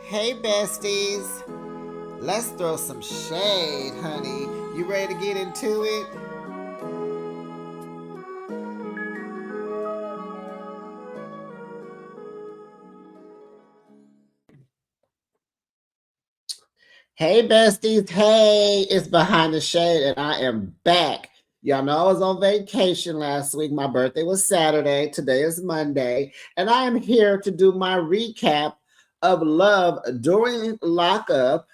Hey besties, let's throw some shade, honey. You ready to get into it? Hey besties, hey, it's Behind the Shade and I am back. Y'all know I was on vacation last week. My birthday was Saturday. Today is Monday. And I am here to do my recap of Love during Lockup,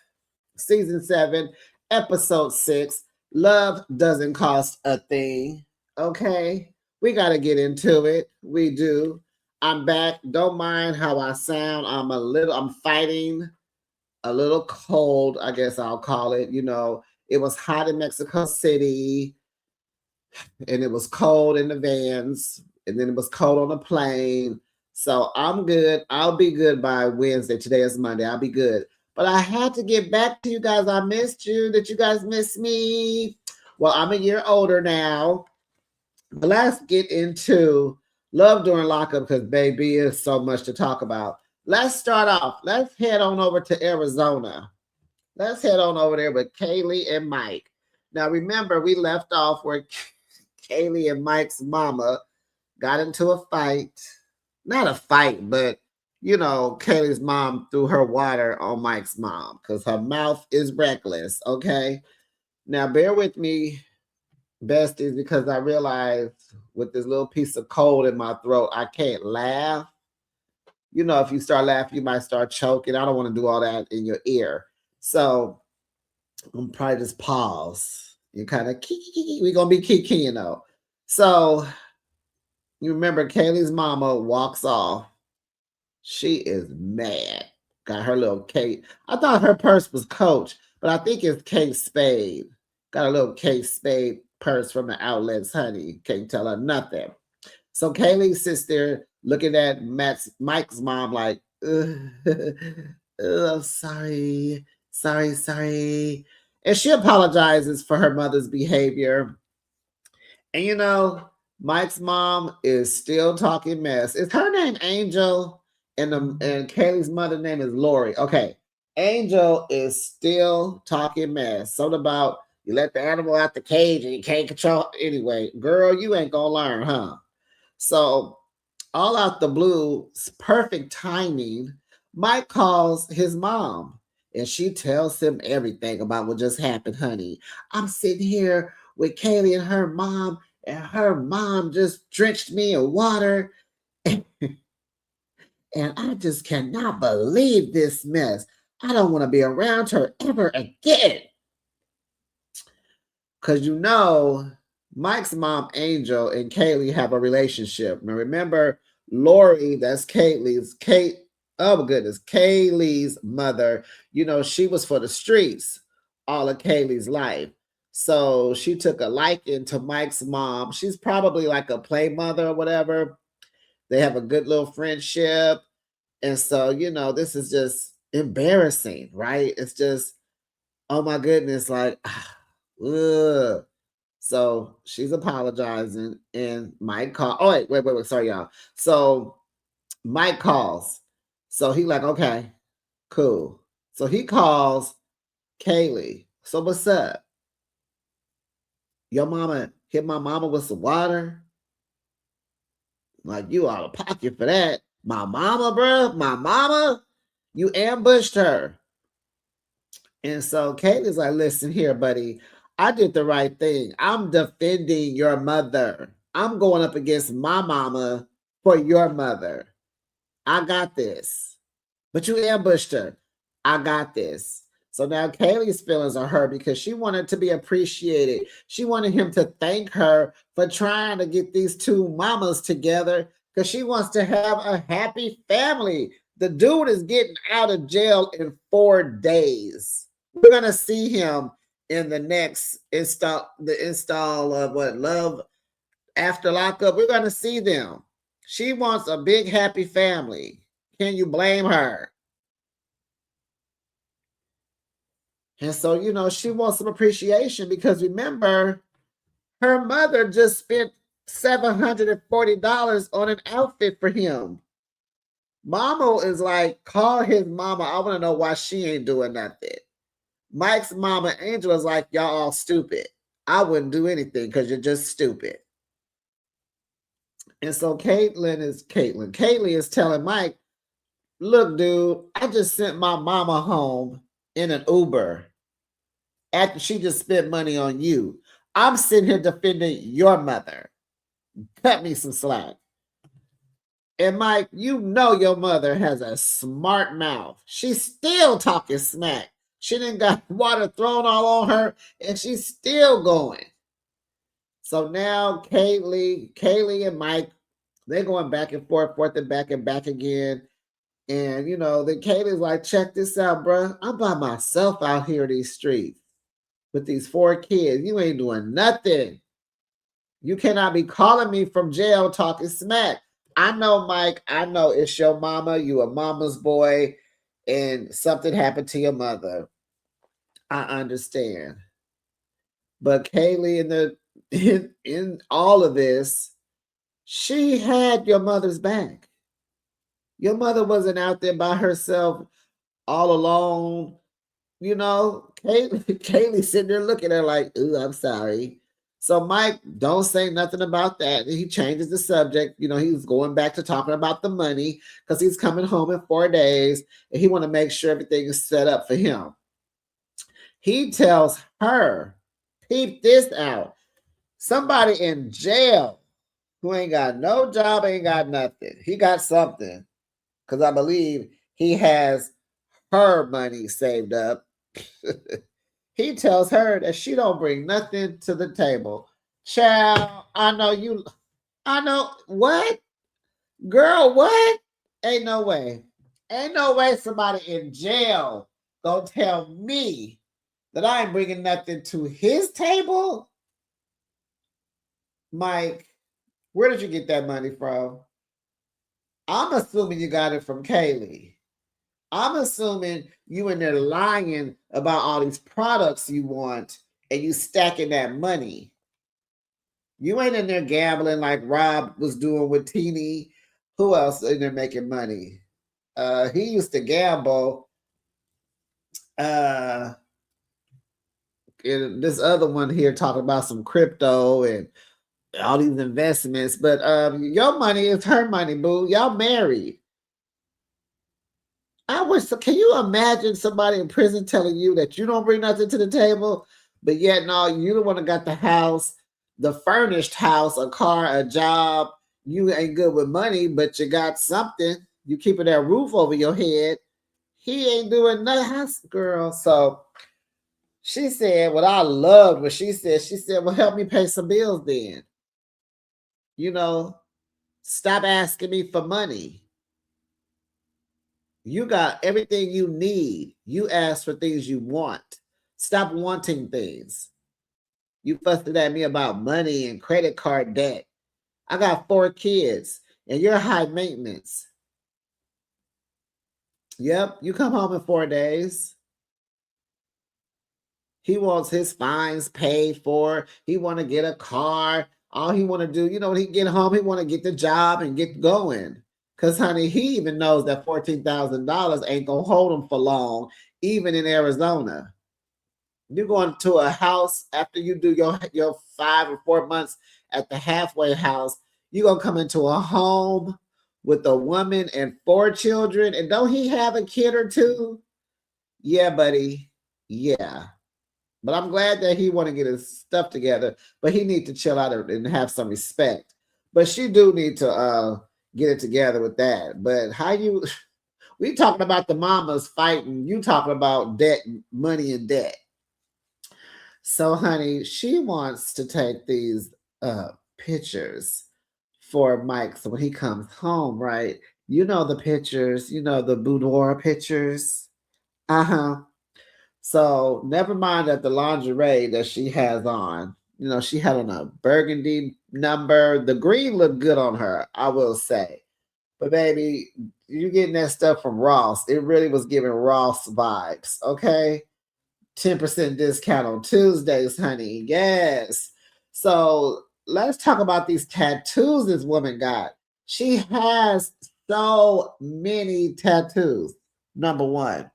Season 7, Episode 6. Love doesn't cost a thing. Okay? We got to get into it. We do. I'm back. Don't mind how I sound. I'm fighting a little cold, I guess I'll call it. It was hot in Mexico City and it was cold in the vans and then it was cold on the plane. So I'm good. I'll be good by Wednesday. Today is Monday. I'll be good. But I had to get back to you guys. I missed you. Did you guys miss me? Well, I'm a year older now. But let's get into Love during Lockup because baby is so much to talk about. Let's start off. Let's head on over to Arizona. Let's head on over there with Kaylee and Mike. Now, remember, we left off where Kaylee and Mike's mama got into a fight. Not a fight, but Kaylee's mom threw her water on Mike's mom because her mouth is reckless. Okay. Now, bear with me, besties, because I realized with this little piece of cold in my throat, I can't laugh. If you start laughing, you might start choking. I don't want to do all that in your ear. So I'm probably just pause. You kind of we're gonna be kikiing though. So you remember Kaylee's mama walks off. She is mad. Got her little Kate. I thought her purse was Coach, but I think it's Kate Spade. Got a little Kate Spade purse from the outlets, honey. Can't tell her nothing. So Kaylee sits there looking at Mike's mom like, oh, sorry. And she apologizes for her mother's behavior. And Mike's mom is still talking mess. Is her name Angel? And Kaylee's mother's name is Lori. Okay. Angel is still talking mess. Something about you let the animal out the cage and you can't control. Anyway, girl, you ain't gonna learn, huh? So, all out the blue, perfect timing, Mike calls his mom and she tells him everything about what just happened, honey. I'm sitting here with Kaylee and her mom just drenched me in water. And I just cannot believe this mess. I don't want to be around her ever again. Because Mike's mom, Angel, and Kaylee have a relationship. Now remember, Lori, that's Kaylee's mother. She was for the streets all of Kaylee's life. So she took a liking to Mike's mom. She's probably like a play mother or whatever. They have a good little friendship. And so, this is just embarrassing, right? It's just, oh my goodness, like, ugh. So she's apologizing, and Mike call. Oh wait, sorry, y'all. So Mike calls. So he like, okay, cool. So he calls Kaylee. So what's up? Your mama hit my mama with some water? Like you out of pocket for that. My mama, bro, my mama, you ambushed her. And so Kaylee's like, listen here, buddy. I did the right thing. I'm defending your mother. I'm going up against my mama for your mother. I got this. But you ambushed her. I got this. So now Kaylee's feelings are hurt because she wanted to be appreciated. She wanted him to thank her for trying to get these two mamas together because she wants to have a happy family. The dude is getting out of jail in 4 days. We're going to see him in the next install of what Love After Lockup. We're going to see them. She wants a big happy family. Can you blame her? And so, she wants some appreciation because remember, her mother just spent $740 on an outfit for him. Mama is like, call his mama. I want to know why she ain't doing nothing. Mike's mama, Angel, is like, y'all all stupid. I wouldn't do anything because you're just stupid. And so Caitlin is telling Mike, look, dude, I just sent my mama home in an Uber after she just spent money on you. I'm sitting here defending your mother. Cut me some slack. And Mike, you know your mother has a smart mouth. She's still talking smack. She didn't got water thrown all on her, and she's still going. So now Kaylee and Mike, they're going back and forth and back again. And then Kaylee's like, check this out, bro. I'm by myself out here in these streets with these 4 kids. You ain't doing nothing. You cannot be calling me from jail talking smack. I know, Mike. I know it's your mama. You a mama's boy, and something happened to your mother. I understand. But Kaylee, in all of this, she had your mother's back. Your mother wasn't out there by herself all alone. Kaylee sitting there looking at her like, ooh, I'm sorry. So Mike, don't say nothing about that. He changes the subject. He's going back to talking about the money because he's coming home in 4 days and he want to make sure everything is set up for him. He tells her, peep this out. Somebody in jail who ain't got no job, ain't got nothing. He got something because I believe he has her money saved up. He tells her that she don't bring nothing to the table. Child, I know what? Girl, what? Ain't no way. Ain't no way somebody in jail gonna tell me that I ain't bringing nothing to his table. Mike, where did you get that money from? I'm assuming you got it from Kaylee. I'm assuming you in there lying about all these products you want and you stacking that money. You ain't in there gambling like Rob was doing with Teeny. Who else in there making money? He used to gamble. And this other one here talking about some crypto and all these investments. But your money is her money, boo. Y'all married. Can you imagine somebody in prison telling you that you don't bring nothing to the table, but yet no, you the one that got the house, the furnished house, a car, a job. You ain't good with money, but you got something. You keeping that roof over your head. He ain't doing nothing, girl. So she said, what I loved what she said, well, help me pay some bills then. Stop asking me for money. You got everything you need. You ask for things you want. Stop wanting things. You fussing at me about money and credit card debt. I got 4 kids and you're high maintenance. Yep, you come home in 4 days. He wants his fines paid for. He want to get a car. All he want to do, when he get home, he want to get the job and get going. Because, honey, he even knows that $14,000 ain't going to hold him for long, even in Arizona. You're going to a house after you do your 5 or 4 months at the halfway house. You're going to come into a home with a woman and 4 children. And don't he have a kid or 2? Yeah, buddy. Yeah. But I'm glad that he want to get his stuff together. But he need to chill out and have some respect. But she do need to get it together with that. But we talking about the mamas fighting. You talking about debt, money and debt. So, honey, she wants to take these pictures for Mike. So when he comes home, right? The pictures, the boudoir pictures. Uh-huh. So never mind that the lingerie that she has on, she had on a burgundy number. The green looked good on her, I will say. But baby, you getting that stuff from Ross. It really was giving Ross vibes, okay? 10% discount on Tuesdays, honey. Yes. So let's talk about these tattoos this woman got. She has so many tattoos. Number one.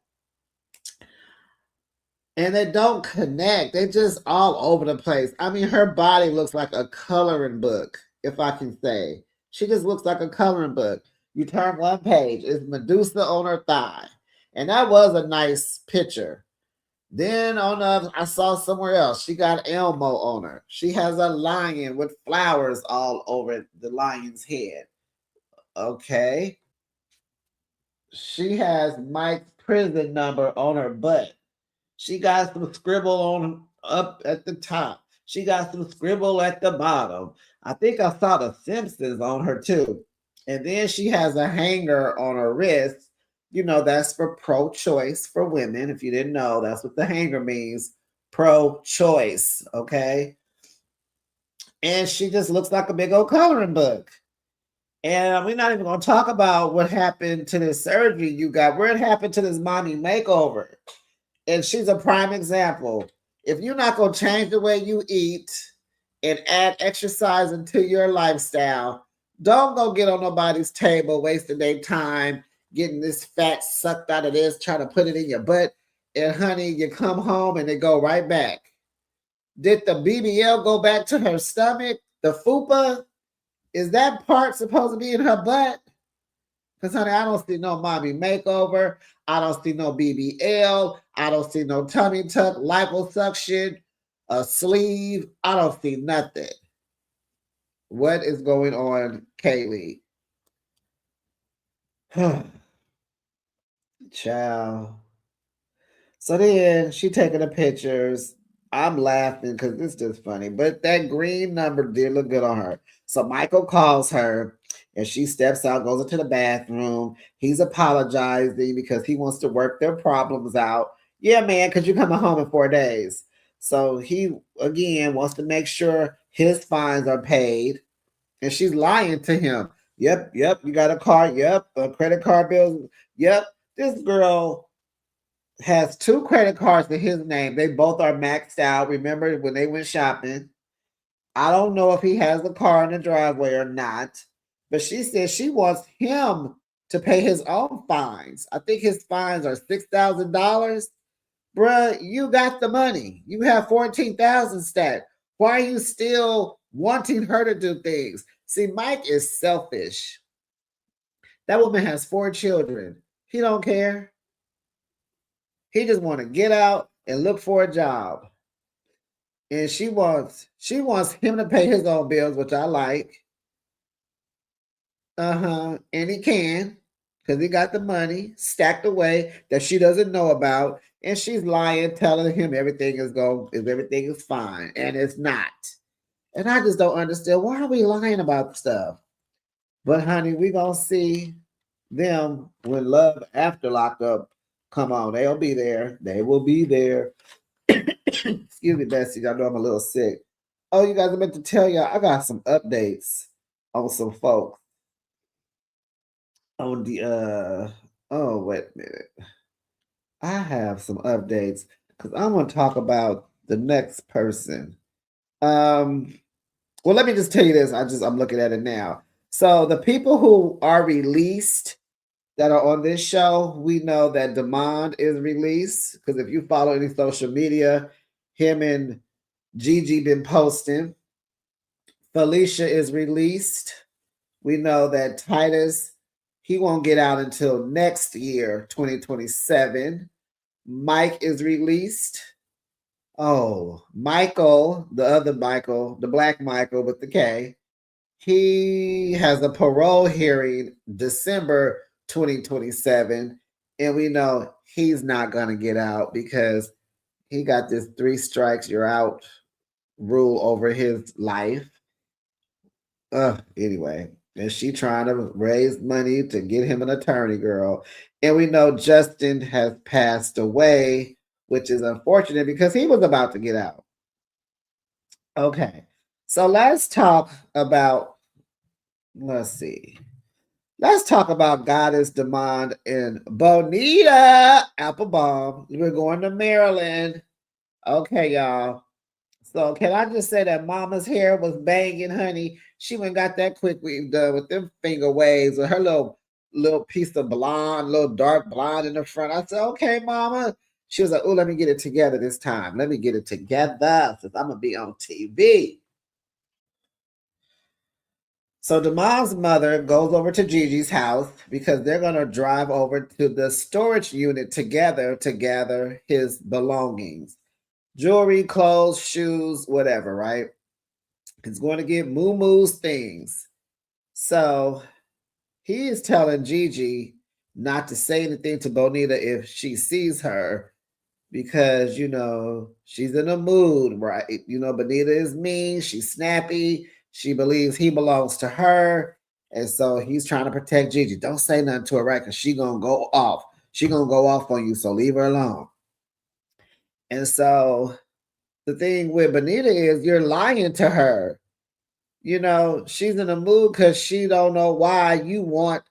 And they don't connect. They just all over the place. I mean, her body looks like a coloring book, if I can say. She just looks like a coloring book. You turn one page, it's Medusa on her thigh. And that was a nice picture. Then on the, I saw somewhere else, she got Elmo on her. She has a lion with flowers all over the lion's head. Okay. She has Mike's prison number on her butt. She got some scribble on up at the top. She got some scribble at the bottom. I think I saw the Simpsons on her too. And then she has a hanger on her wrist. You know, that's for pro choice for women. If you didn't know, that's what the hanger means, pro choice. Okay. And she just looks like a big old coloring book. And we're not even going to talk about what happened to this surgery you got. What happened to this mommy makeover? And she's a prime example. If you're not going to change the way you eat and add exercise into your lifestyle, don't go get on nobody's table wasting their time getting this fat sucked out of this, trying to put it in your butt. And honey, you come home and they go right back. Did the BBL go back to her stomach? The fupa? Is that part supposed to be in her butt? Because, honey, I don't see no mommy makeover. I don't see no BBL. I don't see no tummy tuck, liposuction, a sleeve. I don't see nothing. What is going on, Kaylee? Child. So then she taking the pictures. I'm laughing because it's just funny. But that green number did look good on her. So Michael calls her and she steps out, goes into the bathroom. He's apologizing because he wants to work their problems out. Yeah, man, because you're coming home in 4 days. So he, again, wants to make sure his fines are paid. And she's lying to him. Yep, you got a card. Yep, a credit card bills. Yep, this girl has 2 credit cards in his name. They both are maxed out. Remember when they went shopping? I don't know if he has a car in the driveway or not, but she says she wants him to pay his own fines. I think his fines are $6,000. Bruh, you got the money. You have 14,000 stat. Why are you still wanting her to do things? See, Mike is selfish. That woman has 4 children. He don't care. He just want to get out and look for a job. And she wants him to pay his own bills, which I like. And he can, because he got the money stacked away that she doesn't know about. And she's lying, telling him everything is fine. And it's not. And I just don't understand, why are we lying about stuff? But honey, we gonna see them when Love After Lockup come on. They'll be there. They will be there. Excuse me, Bessie. I know I'm a little sick. Oh, you guys, I meant to tell y'all, I got some updates on some folks. On the oh, wait a minute. I have some updates because I'm gonna talk about the next person. Well, let me just tell you this. I'm looking at it now. So the people who are released that are on this show, we know that Demand is released because if you follow any social media, him and Gigi been posting. Felicia is released. We know that Titus, he won't get out until next year, 2027. Mike is released. Oh, Michael, the other Michael, the black Michael with the K, he has a parole hearing December 2027. And we know he's not going to get out because he got this 3 strikes, you're out rule over his life. Anyway, and she trying to raise money to get him an attorney, girl. And we know Justin has passed away, which is unfortunate because he was about to get out. Okay, so let's talk about, let's see. Let's talk about Goddess Demand and Bonita Applebaum. We're going to Maryland. Okay, y'all. So can I just say that Mama's hair was banging, honey? She went and got that quick weave done with them finger waves with her little little piece of blonde, little dark blonde in the front. I said, okay, mama. She was like, oh, let me get it together this time. Let me get it together since I'm gonna be on TV. So the mom's mother goes over to Gigi's house because they're gonna drive over to the storage unit together to gather his belongings. Jewelry, clothes, shoes, whatever, right? He's going to get Moo Moo's things. So he is telling Gigi not to say anything to Bonita if she sees her because, she's in a mood, right? Bonita is mean, she's snappy, she believes he belongs to her. And so he's trying to protect Gigi. Don't say nothing to her, right? Because she's going to go off. She's going to go off on you, so leave her alone. And so the thing with Bonita is you're lying to her. She's in a mood because she don't know why you want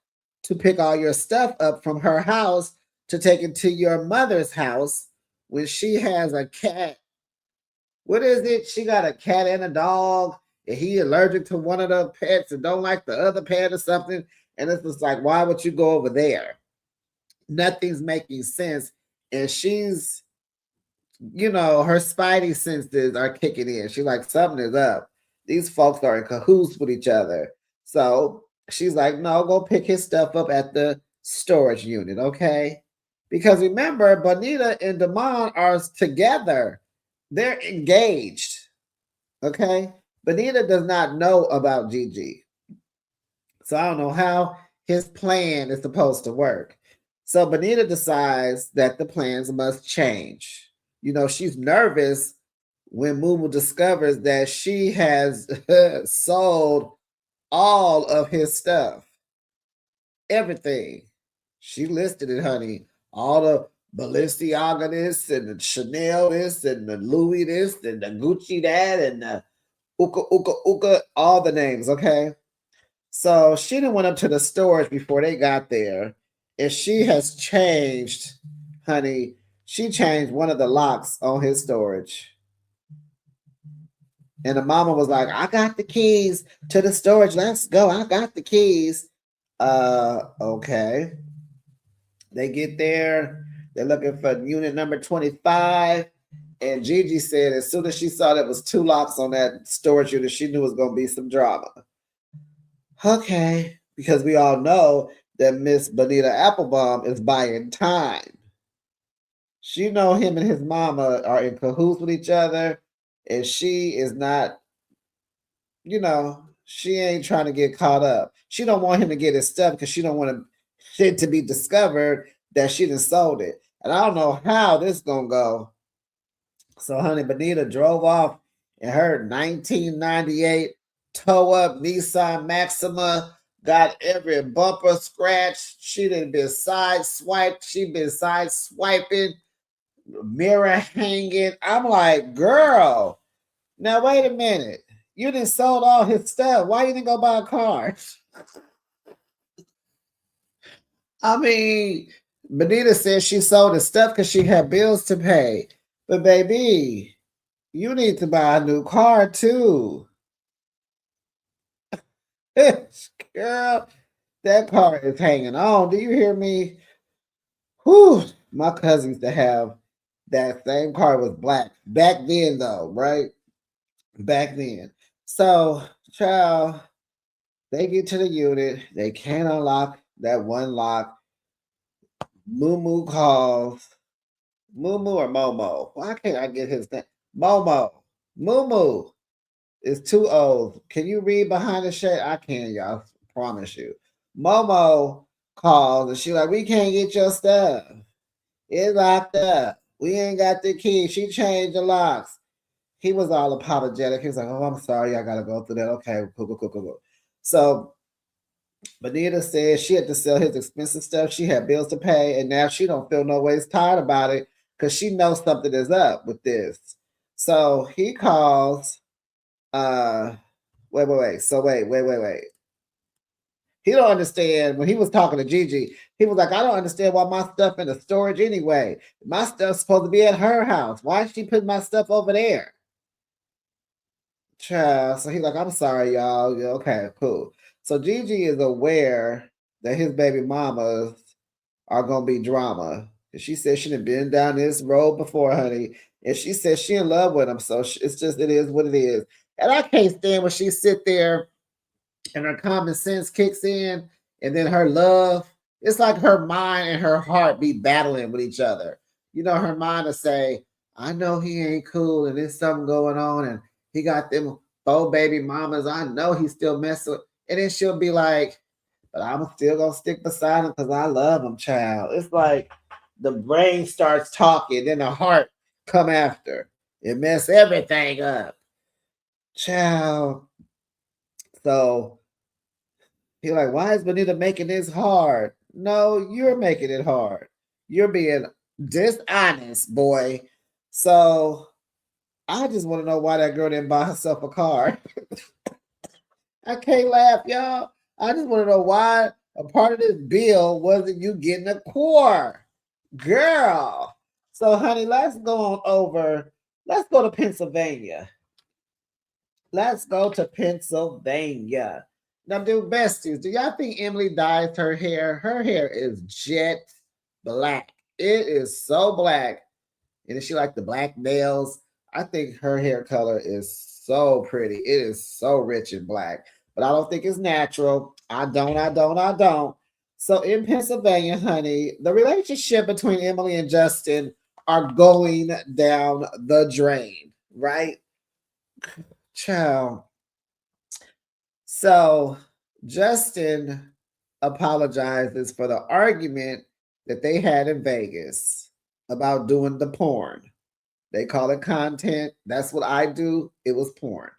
to pick all your stuff up from her house to take it to your mother's house when she has a cat. What is it? She got a cat and a dog, and he allergic to one of the pets and don't like the other pet or something. And it's just like, why would you go over there? Nothing's making sense. And she's, her spidey senses are kicking in. She's like, something is up. These folks are in cahoots with each other. So she's like, no, go pick his stuff up at the storage unit, okay? Because remember, Bonita and Damon are together. They're engaged, okay? Bonita does not know about Gigi. So I don't know how his plan is supposed to work. So Bonita decides that the plans must change. She's nervous when Mumu discovers that she has sold all of his stuff. Everything. She listed it, honey. All the Balenciaga this and the Chanel this and the Louis this and the Gucci that and the Uka, all the names, okay? So she done went up to the storage before they got there, and she has changed, honey. She changed one of the locks on his storage. And the mama was like, I got the keys to the storage. Let's go. I got the keys. Okay. They get there. They're looking for unit number 25. And Gigi said as soon as she saw there was 2 locks on that storage unit, she knew it was going to be some drama. Okay. Because we all know that Miss Bonita Applebaum is buying time. She know him and his mama are in cahoots with each other. And she is not, she ain't trying to get caught up. She don't want him to get his stuff because she don't want it to be discovered that she done sold it. And I don't know how this gonna go. So, honey, Bonita drove off in her 1998 toe-up Nissan Maxima, got every bumper scratch. She done been sideswiped. She been sideswiping, mirror hanging. I'm like, girl, now wait a minute. You done sold all his stuff. Why you didn't go buy a car? I mean, Bonita said she sold his stuff because she had bills to pay. But baby, you need to buy a new car too. Girl, that car is hanging on. Do you hear me? Whew. My cousin used to have that same car, was black. Back then though, right? Back then. So, child, they get to the unit. They can't unlock that one lock. Moo calls. Moo or Momo? Why can't I get his name? Momo. Moo is too old. Can you read behind the shade? I can, y'all. Promise you. Momo calls and she like, we can't get your stuff. It's locked up. We ain't got the key. She changed the locks. He was all apologetic. He was like, oh, I'm sorry. I got to go through that. Okay, cool. So Bonita said she had to sell his expensive stuff. She had bills to pay, and now she don't feel no ways tired about it because she knows something is up with this. So he calls. Wait. So wait. He don't understand. When he was talking to Gigi, he was like, I don't understand why my stuff in the storage anyway. My stuff's supposed to be at her house. Why is she putting my stuff over there? Child. So he's like, I'm sorry, y'all. Yeah, okay, cool. So Gigi is aware that his baby mamas are gonna be drama. And she said she done been down this road before, honey. And she said she in love with him. So it's just, it is what it is. And I can't stand when she sit there and her common sense kicks in, and then her love, it's like her mind and her heart be battling with each other. You know, her mind will say, I know he ain't cool and there's something going on and he got them 4 baby mamas. I know he's still messing with, and then she'll be like, but I'm still gonna stick beside him because I love him, child. It's like the brain starts talking, then the heart come after. It mess everything up. Child. So you're like, why is Benita making this hard? No, you're making it hard. You're being dishonest, boy. So I just want to know why that girl didn't buy herself a car. I can't laugh, y'all. I just want to know why a part of this bill wasn't you getting a car, girl. So, honey, let's go on over. Let's go to Pennsylvania. Let's go to Pennsylvania. Now, do besties, do y'all think Emily dyes her hair? Her hair is jet black. It is so black. And she like the black nails. I think her hair color is so pretty. It is so rich and black. But I don't think it's natural. I don't. So in Pennsylvania, honey, the relationship between Emily and Justin are going down the drain, right? Child. So Justin apologizes for the argument that they had in Vegas about doing the porn. They call it content. That's what I do. It was porn.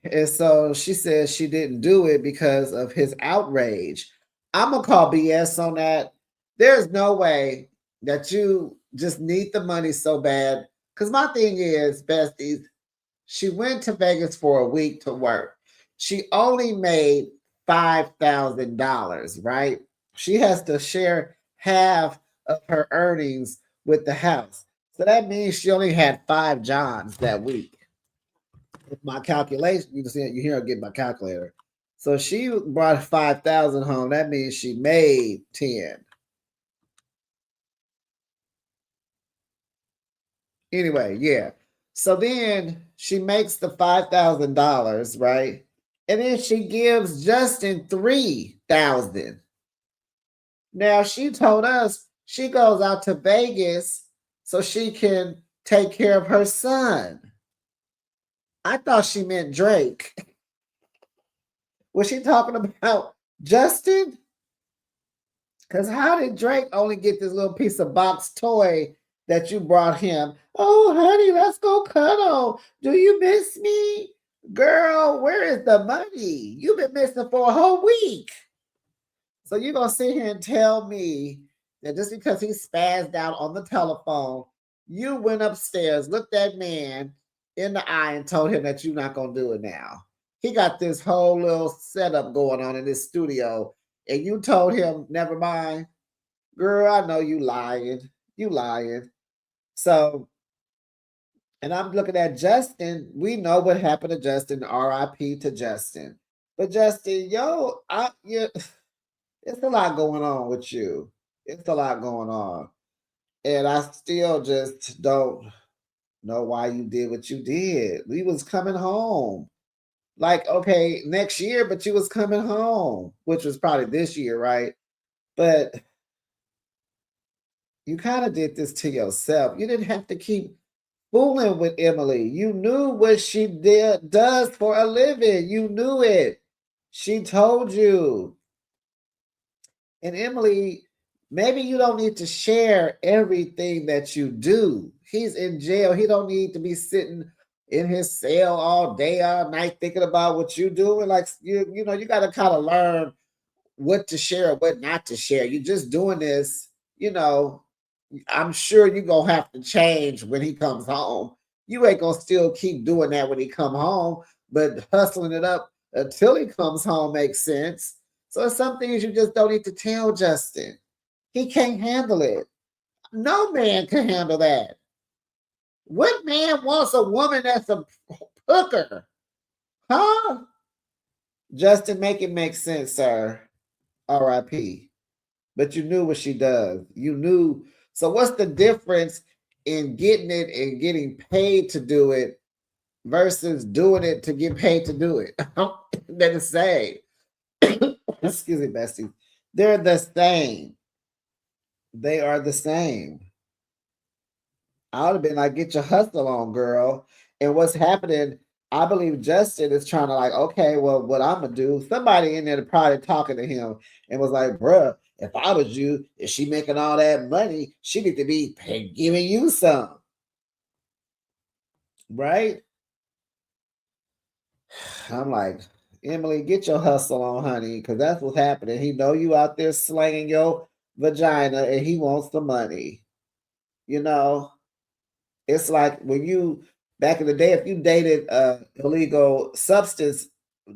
And so she says she didn't do it because of his outrage. I'm going to call BS on that. There's no way that you just need the money so bad. Because my thing is, besties, she went to Vegas for a week to work. She only made $5,000, right? She has to share half of her earnings with the house. So that means she only had 5 jobs that week. If my calculation, you can see, you hear her get my calculator. So she brought 5,000 home. That means she made 10. Anyway, yeah. So then she makes the $5,000, right? And then she gives Justin 3,000. Now she told us she goes out to Vegas so she can take care of her son. I thought she meant Drake. Was she talking about Justin? Because how did Drake only get this little piece of box toy that you brought him? Oh, honey, let's go cuddle. Do you miss me? Girl, where is the money? You've been missing for a whole week. So you're going to sit here and tell me that just because he spazzed out on the telephone, you went upstairs, looked that man in the eye and told him that you're not going to do it now. He got this whole little setup going on in this studio, and you told him, never mind. Girl, I know you lying. You lying. So, and I'm looking at Justin. We know what happened to Justin. RIP to Justin. But Justin, it's a lot going on with you. It's a lot going on. And I still just don't know why you did what you did. We was coming home. Like, okay, next year, but you was coming home, which was probably this year, right? But you kind of did this to yourself. You didn't have to keep fooling with Emily. You knew what she does for a living. You knew it. She told you. And Emily, maybe you don't need to share everything that you do. He's in jail. He don't need to be sitting in his cell all day, all night, thinking about what you do. And like you know, you got to kind of learn what to share and what not to share. You're just doing this, you know. I'm sure you're gonna have to change when he comes home. You ain't gonna still keep doing that when he come home, but hustling it up until he comes home makes sense. So some things you just don't need to tell Justin. He can't handle it. No man can handle that. What man wants a woman that's a hooker? Huh? Justin, make it make sense, sir. R.I.P. But you knew what she does. You knew. So what's the difference in getting it and getting paid to do it versus doing it to get paid to do it? They're the same. Excuse me, bestie. They're the same. They are the same. I would have been like, get your hustle on, girl. And what's happening, I believe Justin is trying to like, okay, well, what I'm gonna do, somebody in there probably talking to him and was like, bruh, if I was you, if she making all that money, she need to be giving you some, right? I'm like, Emily, get your hustle on, honey, because that's what's happening. He know you out there slanging your vagina and he wants the money. You know, it's like when you back in the day, if you dated a illegal substance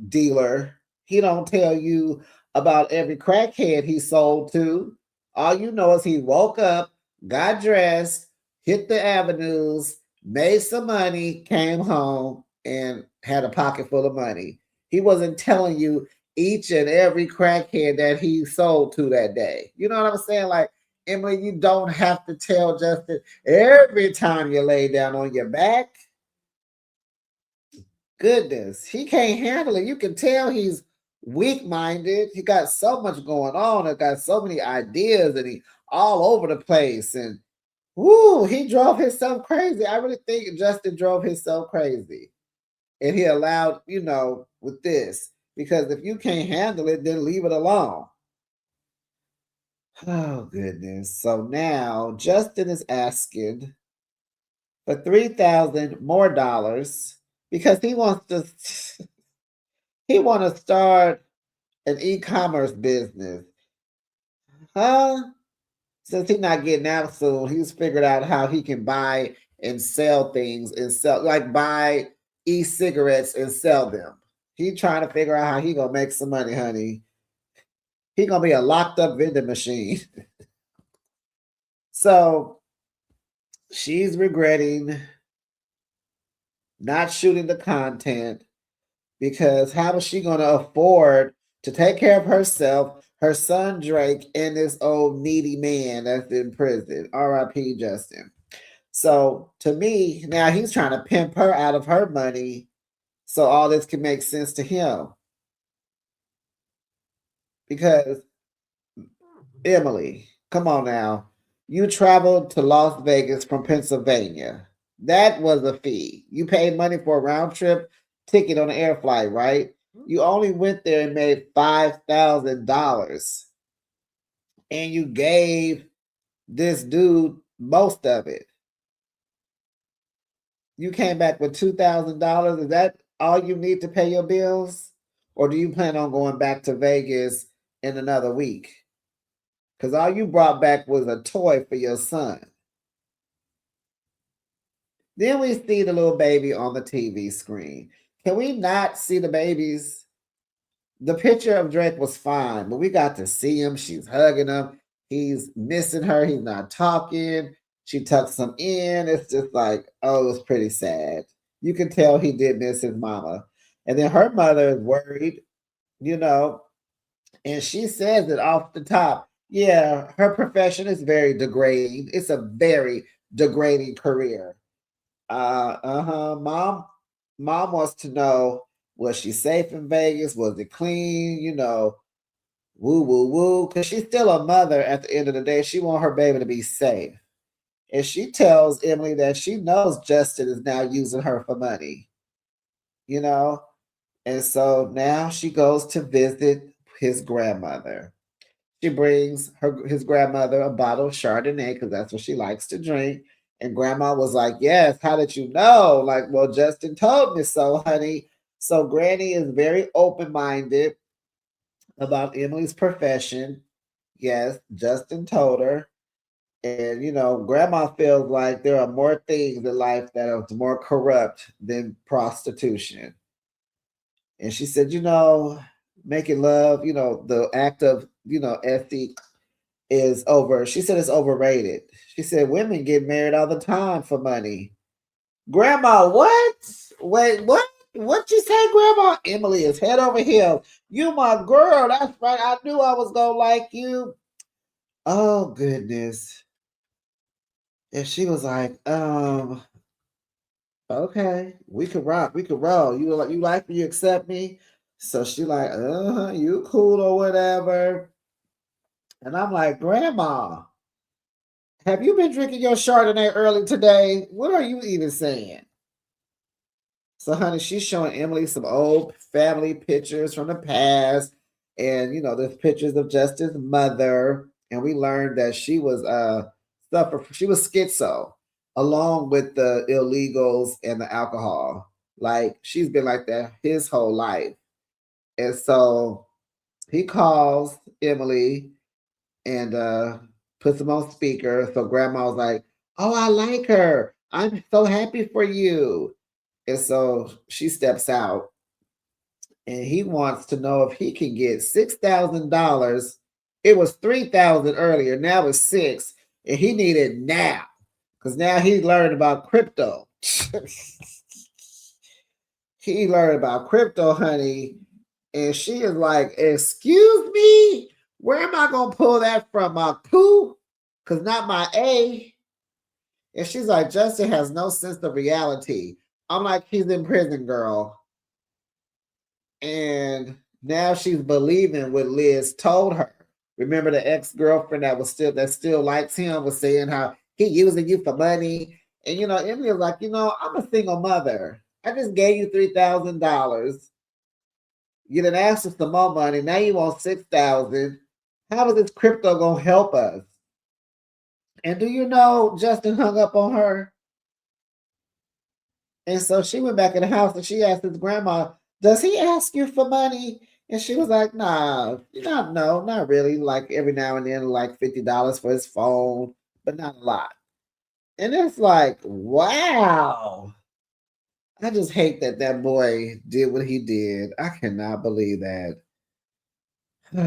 dealer, he don't tell you about every crackhead he sold to. All you know is he woke up, got dressed, hit the avenues, made some money, came home, and had a pocket full of money. He wasn't telling you each and every crackhead that he sold to that day. You know what I'm saying? Like, Emily, you don't have to tell Justin every time you lay down on your back. Goodness, he can't handle it. You can tell he's weak-minded. He got so much going on. He got so many ideas, and he all over the place. And whoo, he drove himself crazy. I really think Justin drove himself crazy, and he allowed, with this, because if you can't handle it, then leave it alone. Oh goodness! So now Justin is asking for $3,000 more dollars because he wants to. He want to start an e-commerce business. Huh? Since he's not getting out soon, he's figured out how he can buy and sell things and sell, like buy e-cigarettes and sell them. He trying to figure out how he gonna make some money, honey. He gonna be a locked up vending machine. So she's regretting not shooting the content because how is she going to afford to take care of herself, her son Drake, and this old needy man that's in prison? R.I.P. Justin. So to me, now he's trying to pimp her out of her money so all this can make sense to him. Because Emily, come on now. You traveled to Las Vegas from Pennsylvania. That was a fee. You paid money for a round trip ticket on an air flight, right? You only went there and made $5,000. And you gave this dude most of it. You came back with $2,000. Is that all you need to pay your bills? Or do you plan on going back to Vegas in another week? Because all you brought back was a toy for your son. Then we see the little baby on the TV screen. Can we not see the babies? The picture of Drake was fine, but we got to see him. She's hugging him. He's missing her. He's not talking. She tucks him in. It's just like, oh, it's pretty sad. You can tell he did miss his mama. And then her mother is worried, you know, and she says it off the top. Yeah, her profession is very degrading. It's a very degrading career. Uh-huh. Mom wants to know, was she safe in Vegas? Was it clean? Woo, woo, woo. Because she's still a mother at the end of the day. She want her baby to be safe. And she tells Emily that she knows Justin is now using her for money, you know? And so now she goes to visit his grandmother. She brings his grandmother a bottle of Chardonnay because that's what she likes to drink. And grandma was like, yes, how did you know? Like, well, Justin told me so, honey. So Granny is very open-minded about Emily's profession. Yes, Justin told her. And grandma feels like there are more things in life that are more corrupt than prostitution. And she said, making love, the act of, ethic is over. She said it's overrated. She said women get married all the time for money. Grandma, what? Wait, what? What you say, Grandma? Emily is head over heels. You my girl. That's right. I knew I was gonna like you. Oh goodness. And she was like, okay, we could rock, we could roll. You like me, you accept me. So she like, you cool or whatever. And I'm like, Grandma, have you been drinking your Chardonnay early today? What are you even saying? So, honey, she's showing Emily some old family pictures from the past. And, there's pictures of just his mother. And we learned that she was she was schizo along with the illegals and the alcohol. Like she's been like that his whole life. And so he calls Emily and puts him on speaker. So grandma was like, oh, I like her. I'm so happy for you. And so she steps out and he wants to know if he can get $6,000. It was 3,000 earlier. Now it's six. And he needed now. Because now he learned about crypto. He learned about crypto, honey. And she is like, excuse me? Where am I gonna pull that from? My poo? Cause not my A. And she's like, Justin has no sense of reality. I'm like, he's in prison, girl. And now she's believing what Liz told her. Remember the ex-girlfriend that still likes him was saying how he using you for money. And Emily was like, I'm a single mother. I just gave you $3,000. You didn't ask for some more money. Now you want 6,000. How is this crypto gonna help us? And do you know Justin hung up on her? And so she went back in the house and she asked his grandma, does he ask you for money? And she was like, nah, no, not really. Like every now and then, like $50 for his phone, but not a lot. And it's like, wow. I just hate that boy did what he did. I cannot believe that.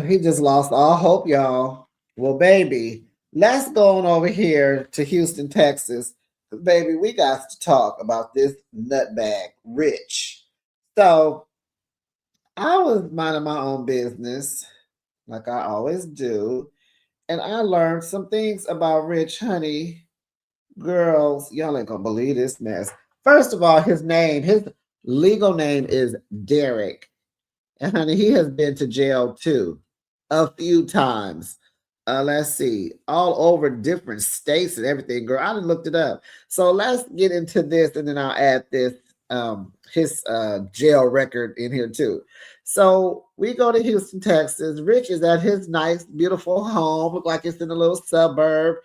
He just lost all hope, y'all. Well, baby, let's go on over here to Houston, Texas. Baby, we got to talk about this nutbag, Rich. So I was minding my own business, like I always do, and I learned some things about Rich, honey. Girls, y'all ain't gonna believe this mess. First of all, his legal name is Derek. And honey, he has been to jail too, a few times. Let's see, all over different states and everything. Girl, I done looked it up. So let's get into this, and then I'll add this his jail record in here too. So we go to Houston, Texas. Rich is at his nice, beautiful home. Look like it's in a little suburb.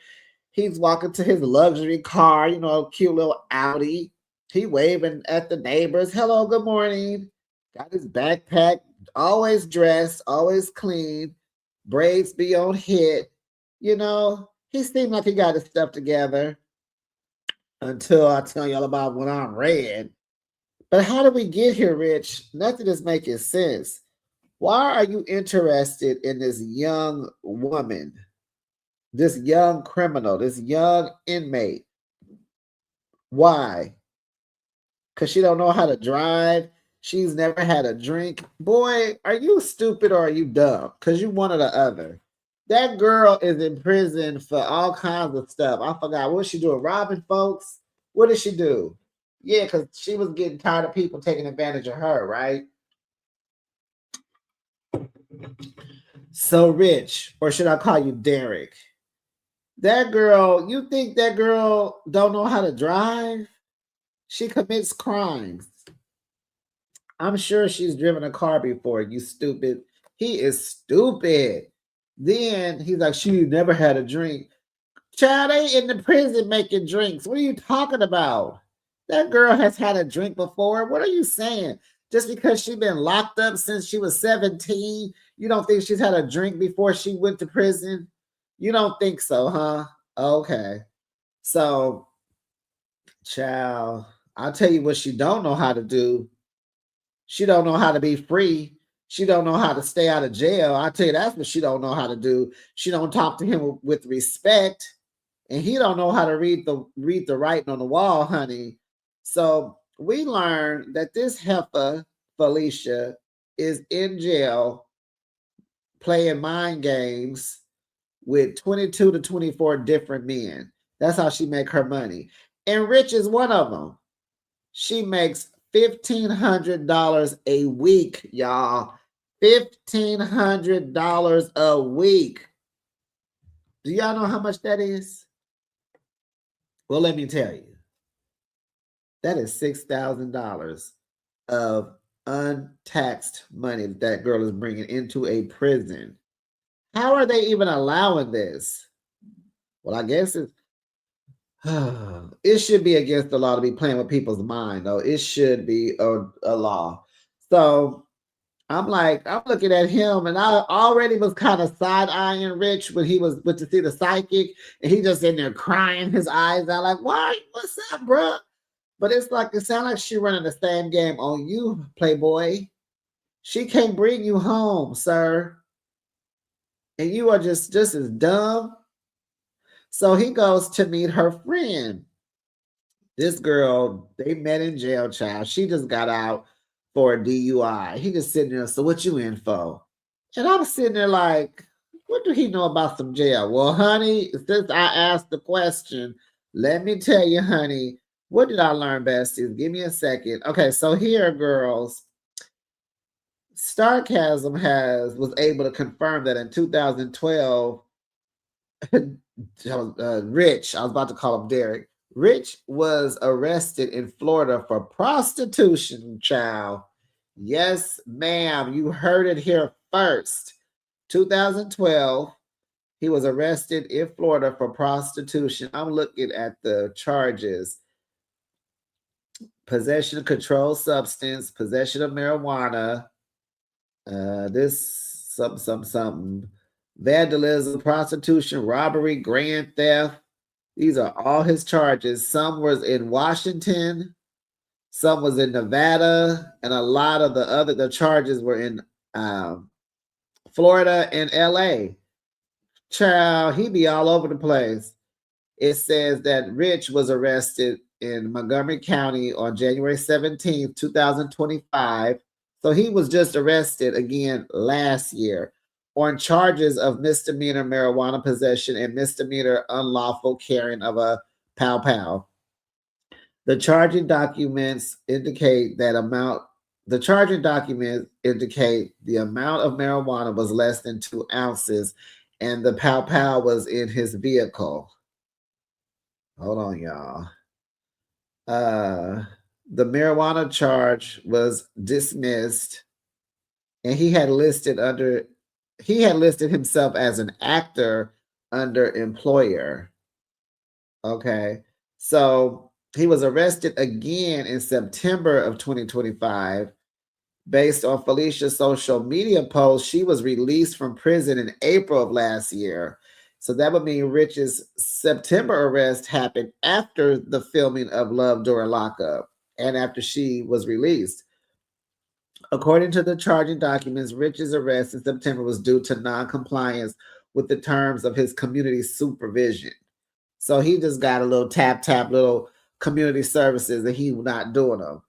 He's walking to his luxury car, cute little Audi. He waving at the neighbors. Hello, good morning. Got his backpack, always dressed, always clean, braids be on hit. He seemed like he got his stuff together until I tell y'all about what I'm read. But how did we get here, Rich? Nothing is making sense. Why are you interested in this young woman, this young criminal, this young inmate? Why? Because she don't know how to drive. She's never had a drink. Boy, are you stupid or are you dumb? Because you one or the other. That girl is in prison for all kinds of stuff. I forgot what she doing. Robbing folks. What did she do? Yeah, because she was getting tired of people taking advantage of her, right? So Rich, or should I call you Derek? That girl, you think that girl don't know how to drive? She commits crimes. I'm sure she's driven a car before, you stupid. He is stupid. Then he's like, she never had a drink. Child, they in the prison making drinks. What are you talking about? That girl has had a drink before. What are you saying? Just because she's been locked up since she was 17, you don't think she's had a drink before she went to prison? You don't think so, huh? Okay. So, child, I'll tell you what she don't know how to do. She don't know how to be free. She don't know how to stay out of jail. I tell you, that's what she don't know how to do. She don't talk to him with respect, and he don't know how to read the writing on the wall, honey. So we learned that this heifer, Felicia, is in jail playing mind games with 22 to 24 different men. That's how she make her money. And Rich is one of them. She makes $1,500 a week, y'all. $1,500 a week. Do y'all know how much that is? Well, let me tell you. That is $6,000 of untaxed money that girl is bringing into a prison. How are they even allowing this? Well, I guess it should be against the law to be playing with people's mind, though. It should be a law. So I'm looking at him, and I already was kind of side eyeing Rich when he went to see the psychic, and he just in there crying his eyes out, like, "Why? What's up, bro?" But it sounds like she running the same game on you, Playboy. She can't bring you home, sir, and you are just as dumb. So he goes to meet her friend. This girl, they met in jail, child. She just got out for a DUI. He just sitting there, so what you in for? And I'm sitting there like, what do he know about some jail? Well, honey, since I asked the question, let me tell you, honey, what did I learn, besties? Give me a second. Okay, so here, girls, Starcasm was able to confirm that in 2012, Rich, I was about to call him Derek. Rich was arrested in Florida for prostitution, child. Yes, ma'am. You heard it here first. 2012, he was arrested in Florida for prostitution. I'm looking at the charges. Possession of controlled substance, possession of marijuana, something. Vandalism, prostitution, robbery, grand theft. These are all his charges. Some was in Washington, some was in Nevada, and a lot of the charges were in Florida and LA. Child, he be all over the place. It says that Rich was arrested in Montgomery County on January 17th, 2025. So he was just arrested again last year on charges of misdemeanor marijuana possession and misdemeanor unlawful carrying of a pow pow. The charging documents indicate the amount of marijuana was less than 2 ounces, and the pow pow was in his vehicle. Hold on, y'all. The marijuana charge was dismissed, and he had listed himself as an actor under employer. Okay. So he was arrested again in September of 2025. Based on Felicia's social media post, she was released from prison in April of last year. So that would mean Rich's September arrest happened after the filming of Love During Lockup and after she was released. According to the charging documents, Rich's arrest in September was due to non-compliance with the terms of his community supervision. So he just got a little tap, little community services, and he was not doing them.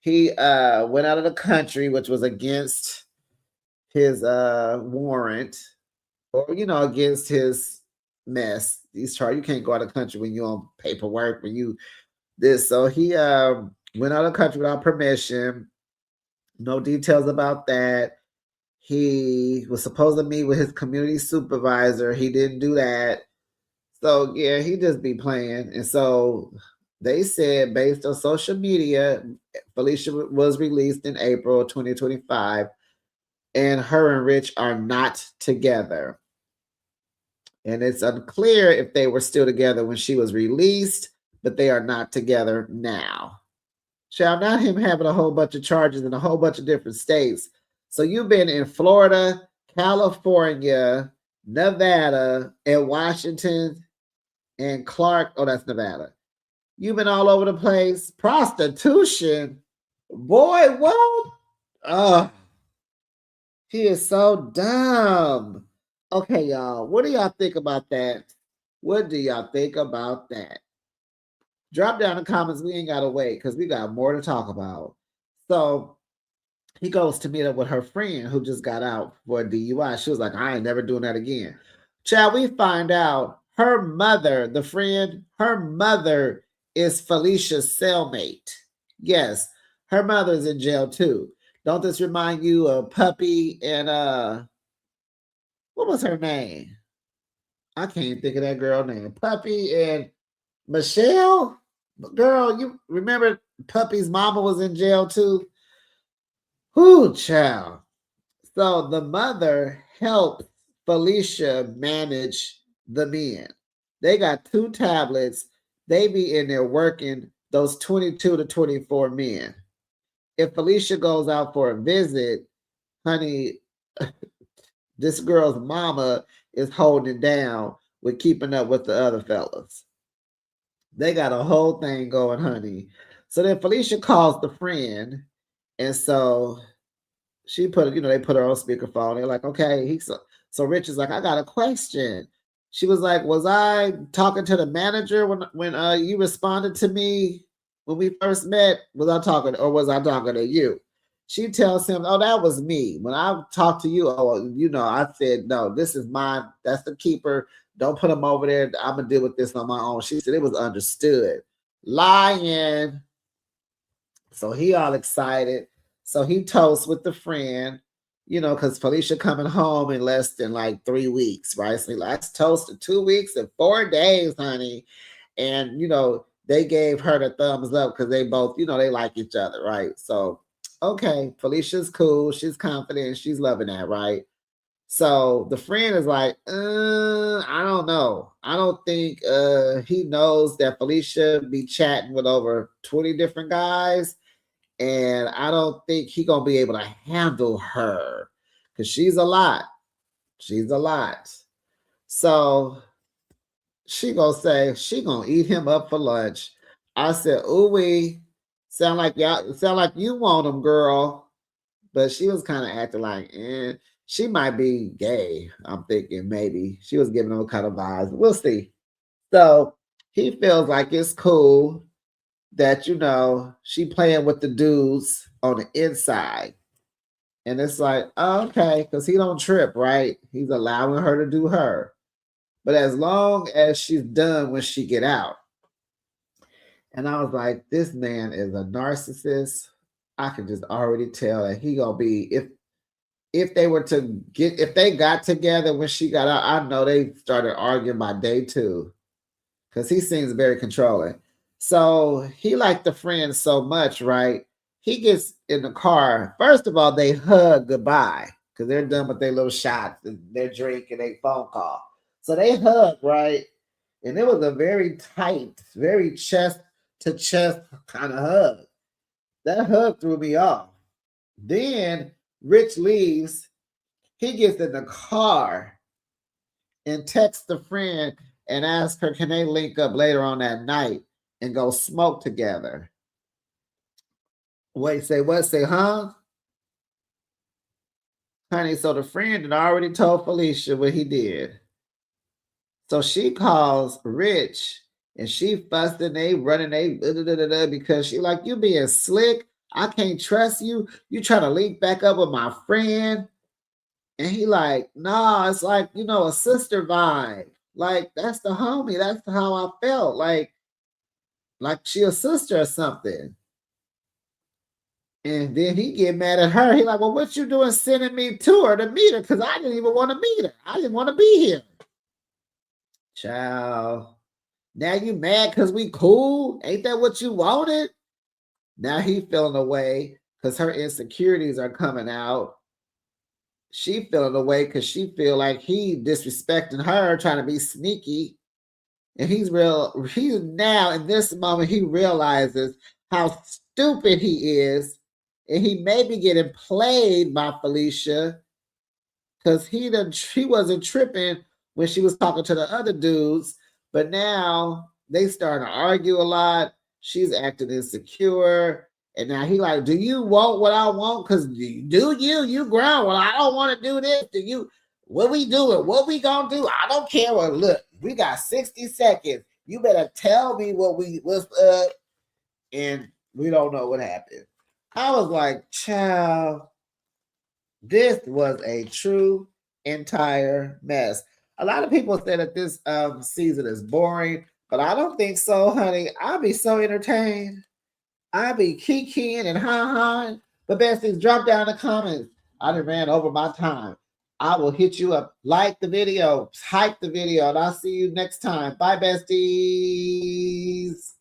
He went out of the country, which was against his warrant, or against his mess. These charges, you can't go out of the country when you're on paperwork, when you this. So he went out of the country without permission. No details about that. He was supposed to meet with his community supervisor. He didn't do that. So yeah, he just be playing. And so they said, based on social media, Felicia was released in April 2025, and her and Rich are not together. And it's unclear if they were still together when she was released, but they are not together now. Shall not him having a whole bunch of charges in a whole bunch of different states. So you've been in Florida, California, Nevada, and Washington, and Clark. Oh, that's Nevada. You've been all over the place. Prostitution. Boy, what? He is so dumb. Okay, y'all. What do y'all think about that? What do y'all think about that? Drop down in the comments. We ain't got to wait because we got more to talk about. So he goes to meet up with her friend who just got out for a DUI. She was like, I ain't never doing that again. Child, we find out her mother, the friend, her mother is Felicia's cellmate. Yes, her mother's in jail too. Don't this remind you of Puppy and what was her name? I can't think of that girl name. Puppy and Michelle? Girl, you remember Puppy's mama was in jail too? Whoo, child. So the mother helped Felicia manage the men. They got 2 tablets. They be in there working those 22 to 24 men. If Felicia goes out for a visit, honey, this girl's mama is holding it down with keeping up with the other fellas. They got a whole thing going, honey. So then Felicia calls the friend, and so she put, they put her on speakerphone. They're like, okay. So Rich is like, I got a question. She was like, was I talking to the manager when you responded to me when we first met? Was I talking to you? She tells him, oh, that was me. When I talked to you, I said, no, this is mine. That's the keeper. Don't put him over there. I'm going to deal with this on my own. She said it was understood. Lying. So he all excited. So he toasts with the friend, because Felicia coming home in less than like 3 weeks, right? So let's toast in 2 weeks and 4 days, honey. And, they gave her the thumbs up because they both, they like each other, right? So, okay, Felicia's cool. She's confident. She's loving that, right? So the friend is like, I don't know. I don't think he knows that Felicia be chatting with over 20 different guys. And I don't think he gonna be able to handle her because she's a lot. She's a lot. So she gonna say she gonna eat him up for lunch. I said, ooh, sound like you want him, girl. But she was kind of acting like, she might be gay. I'm thinking maybe she was giving him kind of vibes. We'll see. So he feels like it's cool that she playing with the dudes on the inside, and it's like, oh, okay, because he don't trip, right? He's allowing her to do her, but as long as she's done when she get out. And I was like, this man is a narcissist. I can just already tell that he gonna be, if they got together when she got out, I know they started arguing by day 2 because he seems very controlling. So he liked the friend so much, right? He gets in the car. First of all, they hug goodbye because they're done with their little shots and their drink and their phone call. So they hug, right? And it was a very tight, very chest to chest kind of hug. That hug threw me off. Then Rich leaves. He gets in the car and texts the friend and asks her, can they link up later on that night and go smoke together? Wait, say what? Say, huh? Honey, so the friend had already told Felicia what he did. So she calls Rich and she fussing, they running, because she like, you being slick. I can't trust you. You trying to link back up with my friend. And he like, nah, it's like, a sister vibe. Like, that's the homie. That's how I felt. Like she a sister or something. And then he get mad at her. He like, well, what you doing sending me to her to meet her? Because I didn't even want to meet her. I didn't want to be here. Child. Now you mad because we cool? Ain't that what you wanted? Now he feeling away because her insecurities are coming out. She feeling away because she feel like he disrespecting her, trying to be sneaky. And he's now in this moment, he realizes how stupid he is. And he may be getting played by Felicia because he wasn't tripping when she was talking to the other dudes. But now they starting to argue a lot. She's acting insecure. And now he like, do you want what I want? Because you grown. Well, I don't want to do this. Do you? What we doing? What we gonna do? I don't care. Well, look, we got 60 seconds. You better tell me what's up. And we don't know what happened. I was like, child, this was a true entire mess. A lot of people say that this season is boring, but I don't think so, honey. I'll be so entertained. I'll be kikiing and ha-haing. But besties, drop down in the comments. I done ran over my time. I will hit you up. Like the video, hype the video, and I'll see you next time. Bye, besties.